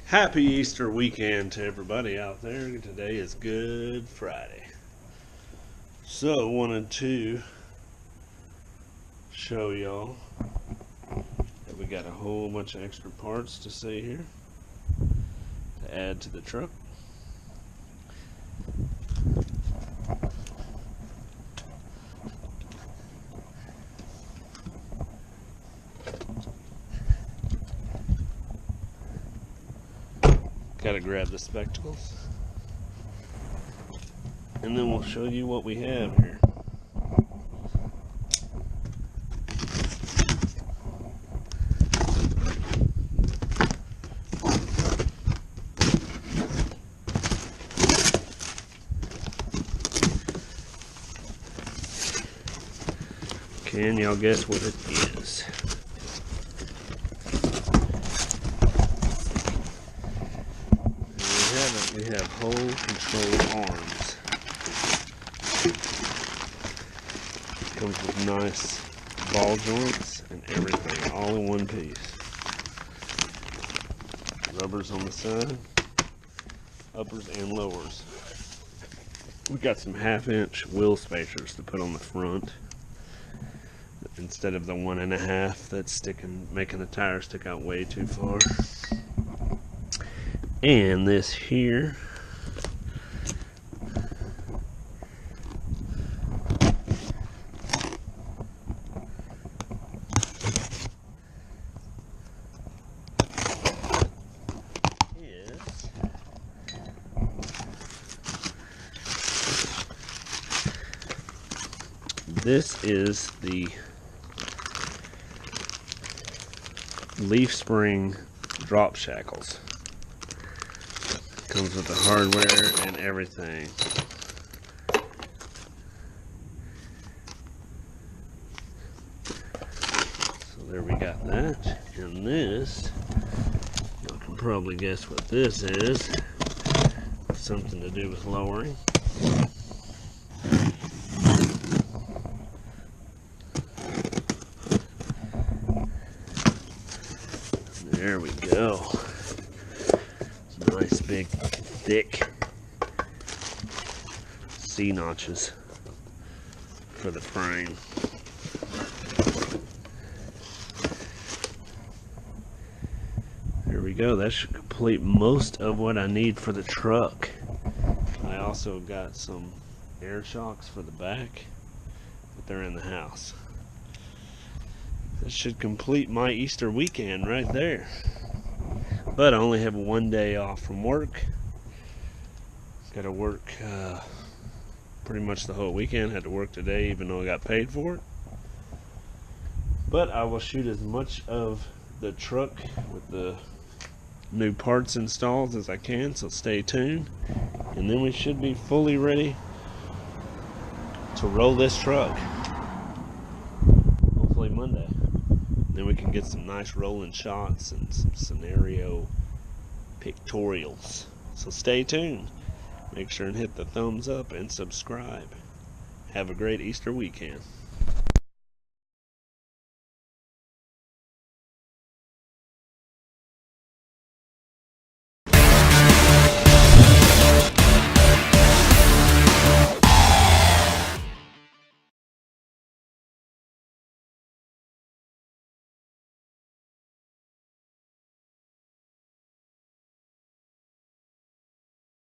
Happy Easter weekend to everybody out there. Today is Good Friday. So, wanted to show y'all that we got a whole bunch of extra parts to see here to add to the truck. Gotta grab the spectacles, and then we'll show you what we have here. Can y'all guess what it is? We have hole control arms. Comes with nice ball joints and everything, all in one piece. Rubbers on the side, uppers and lowers. We got some 1/2-inch wheel spacers to put on the front instead of the 1.5 that's making the tire stick out way too far. And this here is the leaf spring drop shackles. Comes with the hardware and everything. So there we got that. And this, you can probably guess what this is. Something to do with lowering. There we go. Nice big thick C-notches for the frame. There we go. That should complete most of what I need for the truck. I also got some air shocks for the back, but they're in the house. That should complete my Easter weekend right there. But I only have one day off from work. Got to work pretty much the whole weekend. Had to work today even though I got paid for it. But I will shoot as much of the truck with the new parts installed as I can, so stay tuned. And then we should be fully ready to roll this truck. Hopefully Monday. Then we can get some nice rolling shots and some scenario pictorials. So stay tuned. Make sure and hit the thumbs up and subscribe. Have a great Easter weekend.